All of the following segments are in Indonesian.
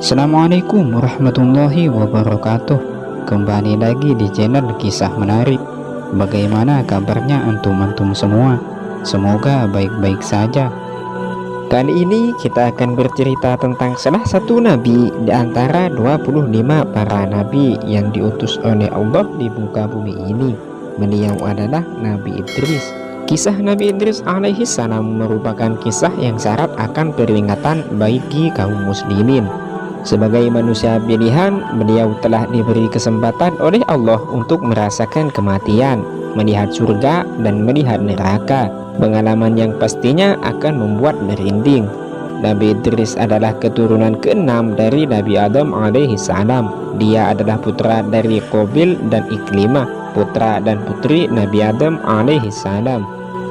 Assalamualaikum warahmatullahi wabarakatuh. Kembali lagi di channel Kisah Menarik. Bagaimana kabarnya antum-antum semua? Semoga baik-baik saja. Kali ini kita akan bercerita tentang salah satu nabi di antara 25 para nabi yang diutus oleh Allah di muka bumi ini. Beliau adalah Nabi Idris. Kisah Nabi Idris alaihi salam merupakan kisah yang syarat akan peringatan bagi kaum muslimin. Sebagai manusia pilihan, beliau telah diberi kesempatan oleh Allah untuk merasakan kematian, melihat surga dan melihat neraka. Pengalaman yang pastinya akan membuat merinding. Nabi Idris adalah keturunan ke-6 dari Nabi Adam alaihi salam. Dia adalah putra dari Qabil dan Iklimah, putra dan putri Nabi Adam alaihi salam.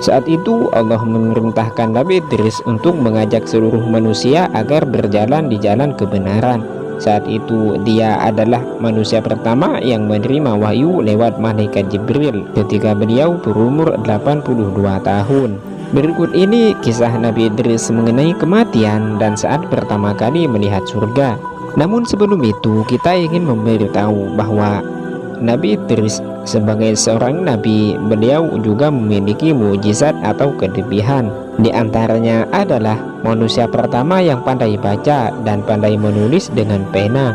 Saat itu Allah memerintahkan Nabi Idris untuk mengajak seluruh manusia agar berjalan di jalan kebenaran. Saat itu dia adalah manusia pertama yang menerima wahyu lewat malaikat Jibril ketika beliau berumur 82 tahun. Berikut ini kisah Nabi Idris mengenai kematian dan saat pertama kali melihat surga. Namun sebelum itu kita ingin memberitahu bahwa Nabi Idris sebagai seorang nabi, beliau juga memiliki mukjizat atau kelebihan. Di antaranya adalah manusia pertama yang pandai baca dan pandai menulis dengan pena.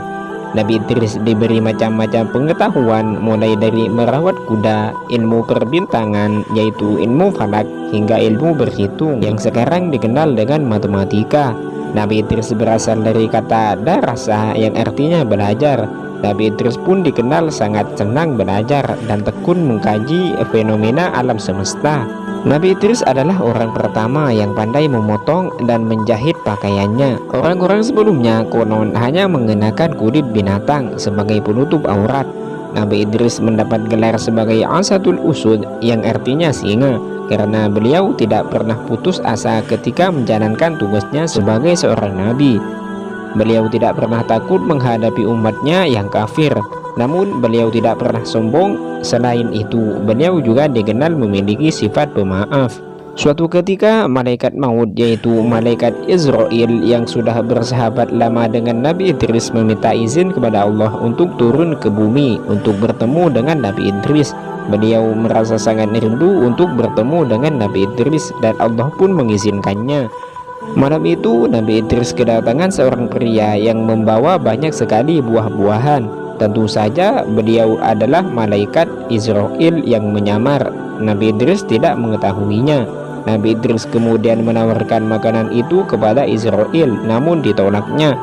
Nabi Idris diberi macam-macam pengetahuan, mulai dari merawat kuda, ilmu perbintangan yaitu ilmu falak, hingga ilmu berhitung yang sekarang dikenal dengan matematika. Nabi Idris berasal dari kata darasa yang artinya belajar. Nabi Idris pun dikenal sangat senang belajar dan tekun mengkaji fenomena alam semesta. Nabi Idris adalah orang pertama yang pandai memotong dan menjahit pakaiannya. Orang-orang sebelumnya konon hanya mengenakan kulit binatang sebagai penutup aurat. Nabi Idris mendapat gelar sebagai Asadul Usud yang artinya singa, karena beliau tidak pernah putus asa ketika menjalankan tugasnya sebagai seorang nabi. Beliau tidak pernah takut menghadapi umatnya yang kafir, namun beliau tidak pernah sombong. Selain itu, beliau juga dikenal memiliki sifat pemaaf. Suatu ketika malaikat maut yaitu malaikat Israel yang sudah bersahabat lama dengan Nabi Idris meminta izin kepada Allah untuk turun ke bumi untuk bertemu dengan Nabi Idris. Beliau merasa sangat rindu untuk bertemu dengan Nabi Idris dan Allah pun mengizinkannya. Malam itu Nabi Idris kedatangan seorang pria yang membawa banyak sekali buah-buahan. Tentu saja beliau adalah malaikat Israel yang menyamar. Nabi Idris tidak mengetahuinya. Nabi Idris kemudian menawarkan makanan itu kepada Israel, namun ditolaknya.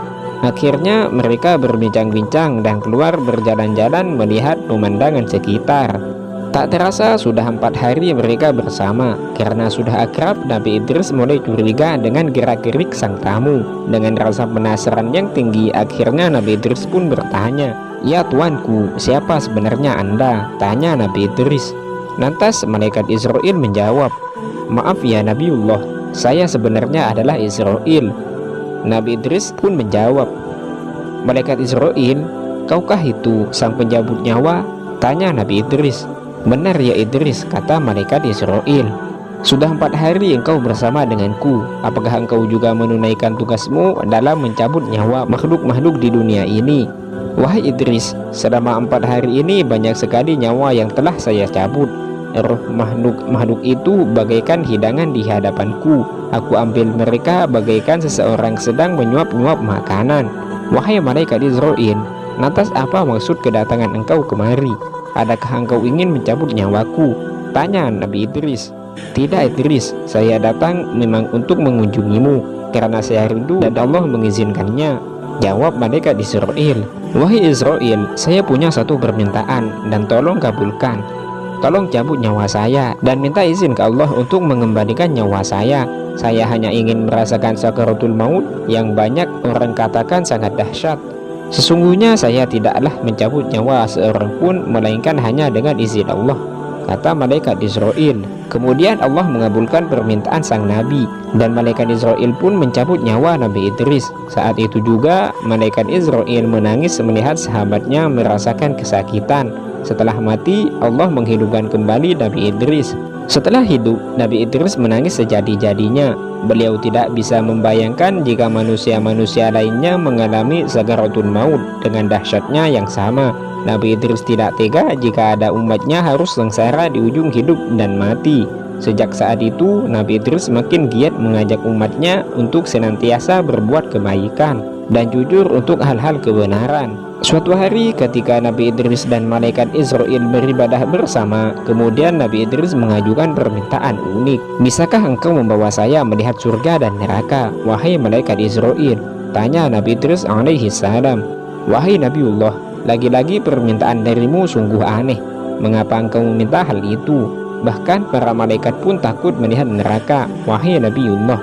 Akhirnya mereka berbincang-bincang dan keluar berjalan-jalan melihat pemandangan sekitar. Tak terasa sudah 4 hari mereka bersama. Karena sudah akrab, Nabi Idris mulai curiga dengan gerak-gerik sang tamu. Dengan rasa penasaran yang tinggi, akhirnya Nabi Idris pun bertanya, "Ya tuanku, siapa sebenarnya Anda?" tanya Nabi Idris. Lantas malaikat Israel menjawab, "Maaf ya Nabiullah, saya sebenarnya adalah Israel." Nabi Idris pun menjawab, "Malaikat Israel, kaukah itu sang penjabut nyawa?" tanya Nabi Idris. "Benar ya Idris," kata malaikat Israel. "Sudah 4 hari engkau bersama denganku. Apakah engkau juga menunaikan tugasmu dalam mencabut nyawa makhluk-makhluk di dunia ini?" "Wahai Idris, selama 4 hari ini banyak sekali nyawa yang telah saya cabut. Roh makhluk-makhluk itu bagaikan hidangan di hadapanku. Aku ambil mereka bagaikan seseorang sedang menyuap-nyuap makanan." "Wahai malaikat Israel, lantas apa maksud kedatangan engkau kemari? Adakah engkau ingin mencabut nyawaku?" tanya Nabi Idris. "Tidak Idris, saya datang memang untuk mengunjungimu karena saya rindu dan Allah mengizinkannya," jawab malaikat Israel. "Wahai Israel, saya punya satu permintaan dan tolong kabulkan. Tolong cabut nyawa saya dan minta izin ke Allah untuk mengembalikan nyawa saya. Saya hanya ingin merasakan sakaratul maut yang banyak orang katakan sangat dahsyat. Sesungguhnya saya tidaklah mencabut nyawa seorang pun melainkan hanya dengan izin Allah," kata malaikat Israel. Kemudian Allah mengabulkan permintaan sang nabi dan malaikat Israel pun mencabut nyawa Nabi Idris. Saat itu juga malaikat Israel menangis melihat sahabatnya merasakan kesakitan. Setelah mati, Allah menghidupkan kembali Nabi Idris. Setelah hidup, Nabi Idris menangis sejadi-jadinya. Beliau tidak bisa membayangkan jika manusia-manusia lainnya mengalami sakaratul maut dengan dahsyatnya yang sama. Nabi Idris tidak tega jika ada umatnya harus sengsara di ujung hidup dan mati. Sejak saat itu, Nabi Idris semakin giat mengajak umatnya untuk senantiasa berbuat kebaikan dan jujur untuk hal-hal kebenaran. Suatu hari ketika Nabi Idris dan malaikat Israel beribadah bersama, kemudian Nabi Idris mengajukan permintaan unik. "Bisakah engkau membawa saya melihat surga dan neraka, wahai malaikat Israel?" tanya Nabi Idris alaihi salam. "Wahai Nabiullah, lagi-lagi permintaan darimu sungguh aneh. Mengapa engkau meminta hal itu? Bahkan para malaikat pun takut melihat neraka, wahai Nabiullah."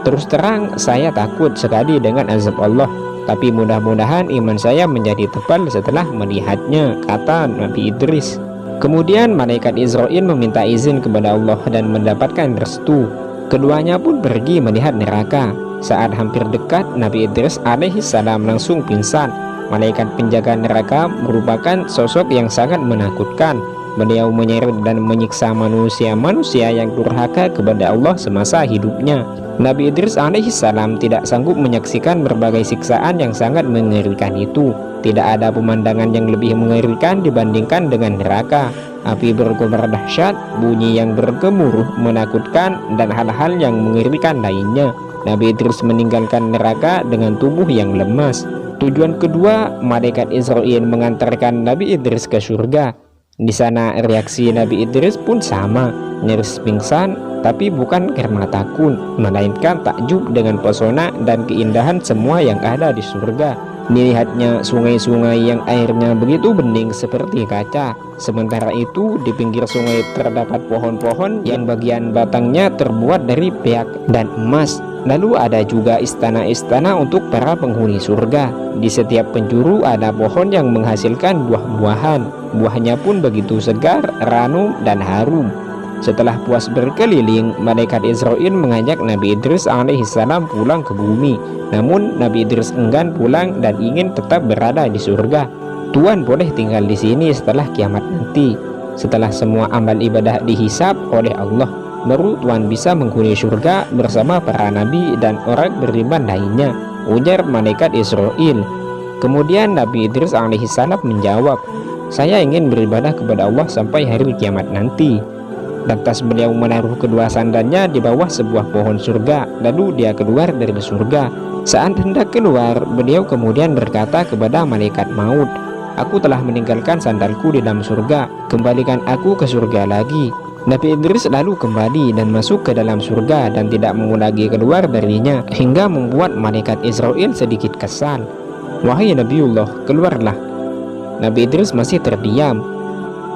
"Terus terang saya takut sekali dengan azab Allah, tapi mudah-mudahan iman saya menjadi tebal setelah melihatnya," kata Nabi Idris. Kemudian malaikat Israel meminta izin kepada Allah dan mendapatkan restu. Keduanya pun pergi melihat neraka. Saat hampir dekat, Nabi Idris alaihi salam langsung pingsan. Malaikat penjaga neraka merupakan sosok yang sangat menakutkan. Beliau menyeret dan menyiksa manusia-manusia yang durhaka kepada Allah semasa hidupnya. Nabi Idris alaihi salam tidak sanggup menyaksikan berbagai siksaan yang sangat mengerikan itu. Tidak ada pemandangan yang lebih mengerikan dibandingkan dengan neraka. Api berkobar dahsyat, bunyi yang bergemuruh menakutkan, dan hal-hal yang mengerikan lainnya. Nabi Idris meninggalkan neraka dengan tubuh yang lemas. Tujuan kedua, malaikat Israel mengantarkan Nabi Idris ke surga. Di sana reaksi Nabi Idris pun sama, nyaris pingsan, tapi bukan karena takut, melainkan takjub dengan pesona dan keindahan semua yang ada di surga. Dilihatnya sungai-sungai yang airnya begitu bening seperti kaca. Sementara itu di pinggir sungai terdapat pohon-pohon yang bagian batangnya terbuat dari perak dan emas. Lalu ada juga istana-istana untuk para penghuni surga. Di setiap penjuru ada pohon yang menghasilkan buah-buahan. Buahnya pun begitu segar, ranum, dan harum. Setelah puas berkeliling, malaikat Israel mengajak Nabi Idris alaihissalam pulang ke bumi. Namun Nabi Idris enggan pulang dan ingin tetap berada di surga. "Tuan boleh tinggal di sini setelah kiamat nanti. Setelah semua amal ibadah dihisab oleh Allah, baru Tuan bisa menghuni surga bersama para nabi dan orang beriman lainnya," ujar malaikat Israel. Kemudian Nabi Idris alaihissalam menjawab, "Saya ingin beribadah kepada Allah sampai hari kiamat nanti." Lantas beliau menaruh kedua sandalnya di bawah sebuah pohon surga, lalu dia keluar dari surga. Saat hendak keluar, beliau kemudian berkata kepada malaikat maut, "Aku telah meninggalkan sandalku di dalam surga, kembalikan aku ke surga lagi." Nabi Idris lalu kembali dan masuk ke dalam surga dan tidak mau lagi keluar darinya, hingga membuat malaikat Israel sedikit kesal. "Wahai Nabiullah, keluarlah." Nabi Idris masih terdiam.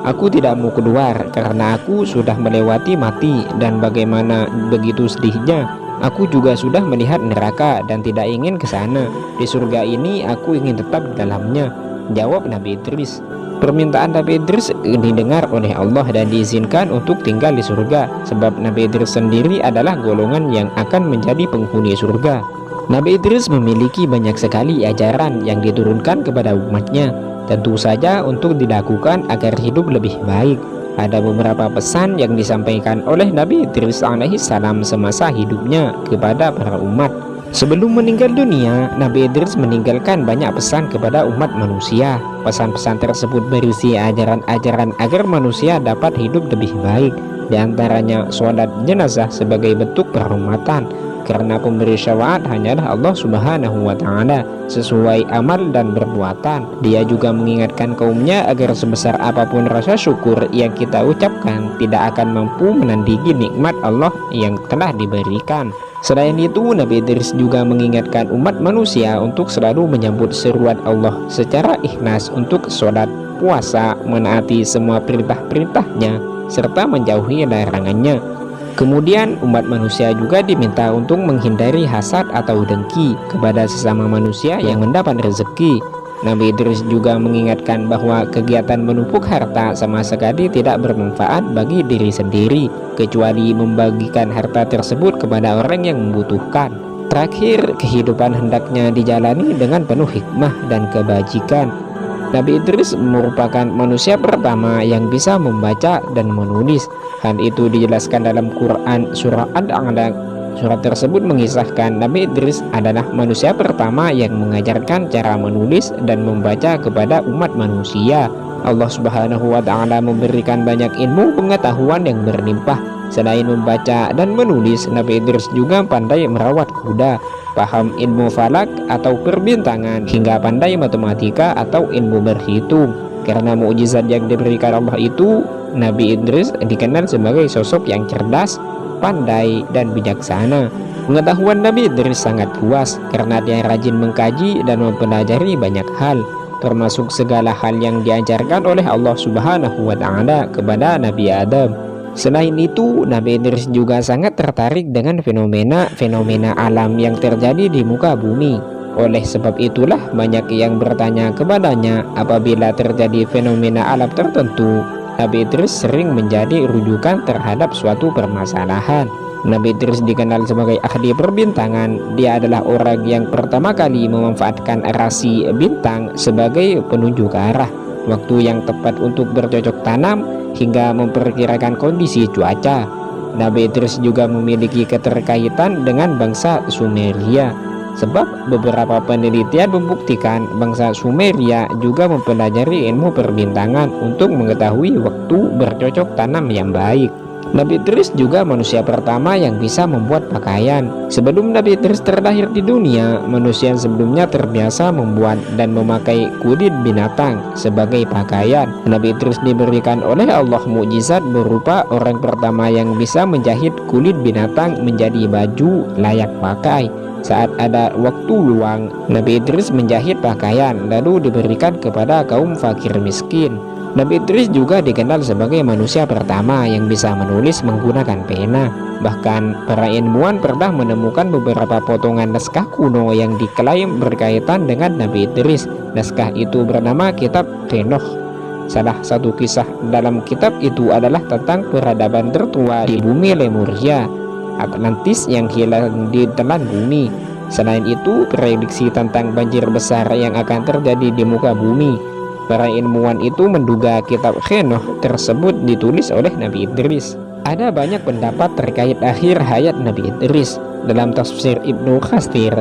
"Aku tidak mau keluar karena aku sudah melewati mati, dan bagaimana begitu sedihnya. Aku juga sudah melihat neraka dan tidak ingin ke sana. Di surga ini aku ingin tetap di dalamnya," jawab Nabi Idris. Permintaan Nabi Idris didengar oleh Allah dan diizinkan untuk tinggal di surga, sebab Nabi Idris sendiri adalah golongan yang akan menjadi penghuni surga. Nabi Idris memiliki banyak sekali ajaran yang diturunkan kepada umatnya, tentu saja untuk dilakukan agar hidup lebih baik. Ada beberapa pesan yang disampaikan oleh Nabi Idris alaihissalam semasa hidupnya kepada para umat. Sebelum meninggal dunia, Nabi Idris meninggalkan banyak pesan kepada umat manusia. Pesan-pesan tersebut berisi ajaran-ajaran agar manusia dapat hidup lebih baik. Di antaranya sholat jenazah sebagai bentuk penghormatan, karena pemberi syafaat hanyalah Allah Subhanahu wa Ta'ala sesuai amal dan perbuatan. Dia juga mengingatkan kaumnya agar sebesar apapun rasa syukur yang kita ucapkan, tidak akan mampu menandingi nikmat Allah yang telah diberikan. Selain itu, Nabi Idris juga mengingatkan umat manusia untuk selalu menyambut seruan Allah secara ikhlas untuk sholat, puasa, menaati semua perintah-perintahnya, serta menjauhi larangannya. Kemudian umat manusia juga diminta untuk menghindari hasad atau dengki kepada sesama manusia yang mendapat rezeki. Nabi Idris juga mengingatkan bahwa kegiatan menumpuk harta sama sekali tidak bermanfaat bagi diri sendiri, kecuali membagikan harta tersebut kepada orang yang membutuhkan. Terakhir, kehidupan hendaknya dijalani dengan penuh hikmah dan kebajikan. Nabi Idris merupakan manusia pertama yang bisa membaca dan menulis. Hal itu dijelaskan dalam Quran surah Ad-Alaq. Surat tersebut mengisahkan Nabi Idris adalah manusia pertama yang mengajarkan cara menulis dan membaca kepada umat manusia. Allah Subhanahu wa Ta'ala memberikan banyak ilmu pengetahuan yang berlimpah. Selain membaca dan menulis, Nabi Idris juga pandai merawat kuda, paham ilmu falak atau perbintangan, hingga pandai matematika atau ilmu berhitung. Karena mukjizat yang diberikan Allah itu, Nabi Idris dikenal sebagai sosok yang cerdas, pandai, dan bijaksana. Pengetahuan Nabi Idris sangat luas karena dia rajin mengkaji dan mempelajari banyak hal, termasuk segala hal yang diajarkan oleh Allah Subhanahu wa Ta'ala kepada Nabi Adam. Selain itu, Nabi Idris juga sangat tertarik dengan fenomena alam yang terjadi di muka bumi. Oleh sebab itulah banyak yang bertanya kepadanya apabila terjadi fenomena alam tertentu. Nabi Idris sering menjadi rujukan terhadap suatu permasalahan. Nabi Idris dikenal sebagai ahli perbintangan. Dia adalah orang yang pertama kali memanfaatkan rasi bintang sebagai penunjuk arah, waktu yang tepat untuk bercocok tanam, hingga memperkirakan kondisi cuaca. Nabi Idris juga memiliki keterkaitan dengan bangsa Sumeria, sebab beberapa penelitian membuktikan bangsa Sumeria juga mempelajari ilmu perbintangan untuk mengetahui waktu bercocok tanam yang baik. Nabi Idris juga manusia pertama yang bisa membuat pakaian. Sebelum Nabi Idris terlahir di dunia, manusia sebelumnya terbiasa membuat dan memakai kulit binatang sebagai pakaian. Nabi Idris diberikan oleh Allah mukjizat berupa orang pertama yang bisa menjahit kulit binatang menjadi baju layak pakai. Saat ada waktu luang, Nabi Idris menjahit pakaian lalu diberikan kepada kaum fakir miskin. Nabi Idris juga dikenal sebagai manusia pertama yang bisa menulis menggunakan pena. Bahkan para ilmuwan pernah menemukan beberapa potongan naskah kuno yang diklaim berkaitan dengan Nabi Idris. Naskah itu bernama Kitab Henoch. Salah satu kisah dalam kitab itu adalah tentang peradaban tertua di bumi Lemuria, Atlantis yang hilang di telan bumi. Selain itu, prediksi tentang banjir besar yang akan terjadi di muka bumi. Para ilmuwan itu menduga kitab Henoch tersebut ditulis oleh Nabi Idris. Ada banyak pendapat terkait akhir hayat Nabi Idris. Dalam tafsir Ibnu Katsir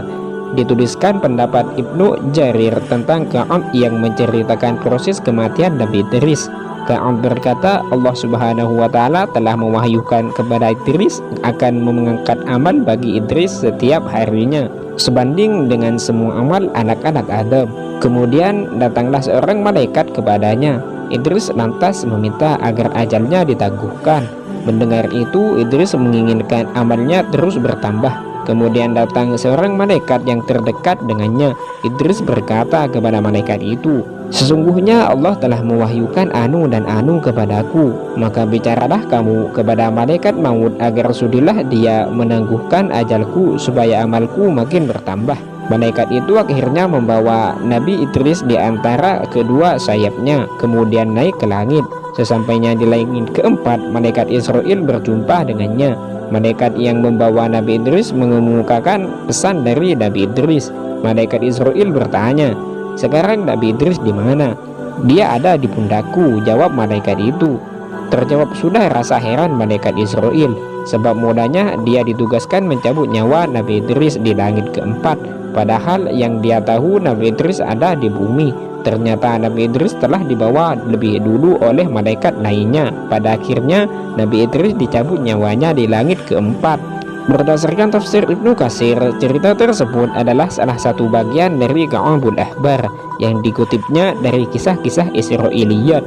dituliskan pendapat Ibnu Jarir tentang Ka'ab yang menceritakan proses kematian Nabi Idris. Ka'ab berkata, Allah Subhanahu wa Ta'ala telah mewahyukan kepada Idris akan mengangkat amal bagi Idris setiap harinya sebanding dengan semua amal anak-anak Adam. Kemudian datanglah seorang malaikat kepadanya. Idris lantas meminta agar ajalnya ditangguhkan. Mendengar itu, Idris menginginkan amalnya terus bertambah. Kemudian datang seorang malaikat yang terdekat dengannya. Idris berkata kepada malaikat itu, sesungguhnya Allah telah mewahyukan anu dan anu kepadaku, maka bicaralah kamu kepada malaikat maut agar sudilah dia menangguhkan ajalku supaya amalku makin bertambah. Malaikat itu akhirnya membawa Nabi Idris di antara kedua sayapnya, kemudian naik ke langit. Sesampainya di langit keempat, malaikat Israel berjumpa dengannya. Malaikat yang membawa Nabi Idris mengemukakan pesan dari Nabi Idris. Malaikat Israel bertanya, sekarang Nabi Idris di mana? Dia ada di pundakku, jawab malaikat itu. Terjawab sudah rasa heran malaikat Israel, sebab mudahnya dia ditugaskan mencabut nyawa Nabi Idris di langit keempat, padahal yang dia tahu Nabi Idris ada di bumi. Ternyata Nabi Idris telah dibawa lebih dulu oleh malaikat lainnya. Pada akhirnya Nabi Idris dicabut nyawanya di langit keempat. Berdasarkan tafsir Ibnu Katsir, cerita tersebut adalah salah satu bagian dari Ka'abul Ahbar yang dikutipnya dari kisah-kisah Israiliyat.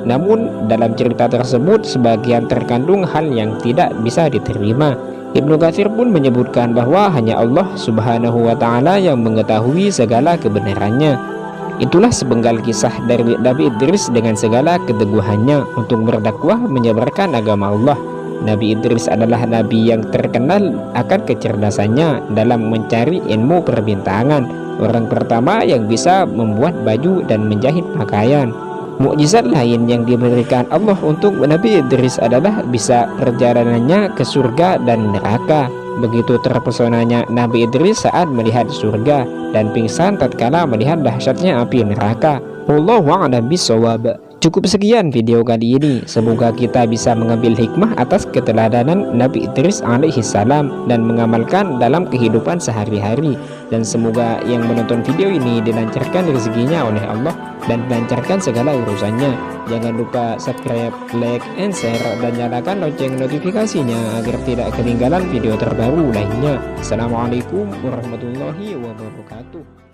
Namun dalam cerita tersebut sebagian terkandung hal yang tidak bisa diterima. Ibnu Katsir pun menyebutkan bahwa hanya Allah Subhanahu wa Ta'ala yang mengetahui segala kebenarannya. Itulah sepenggal kisah dari Nabi Idris dengan segala keteguhannya untuk berdakwah menyebarkan agama Allah. Nabi Idris adalah nabi yang terkenal akan kecerdasannya dalam mencari ilmu perbintangan. Orang pertama yang bisa membuat baju dan menjahit pakaian. Mukjizat lain yang diberikan Allah untuk Nabi Idris adalah bisa perjalanannya ke surga dan neraka. Begitu terpesonanya Nabi Idris saat melihat surga dan pingsan tatkala melihat dahsyatnya api neraka. Wallahu a'lam bishawab. Cukup sekian video kali ini. Semoga kita bisa mengambil hikmah atas keteladanan Nabi Idris alaihi salam dan mengamalkan dalam kehidupan sehari-hari. Dan semoga yang menonton video ini dilancarkan rezekinya oleh Allah dan dilancarkan segala urusannya. Jangan lupa subscribe, like, and share, dan nyalakan lonceng notifikasinya agar tidak ketinggalan video terbaru lainnya. Assalamualaikum warahmatullahi wabarakatuh.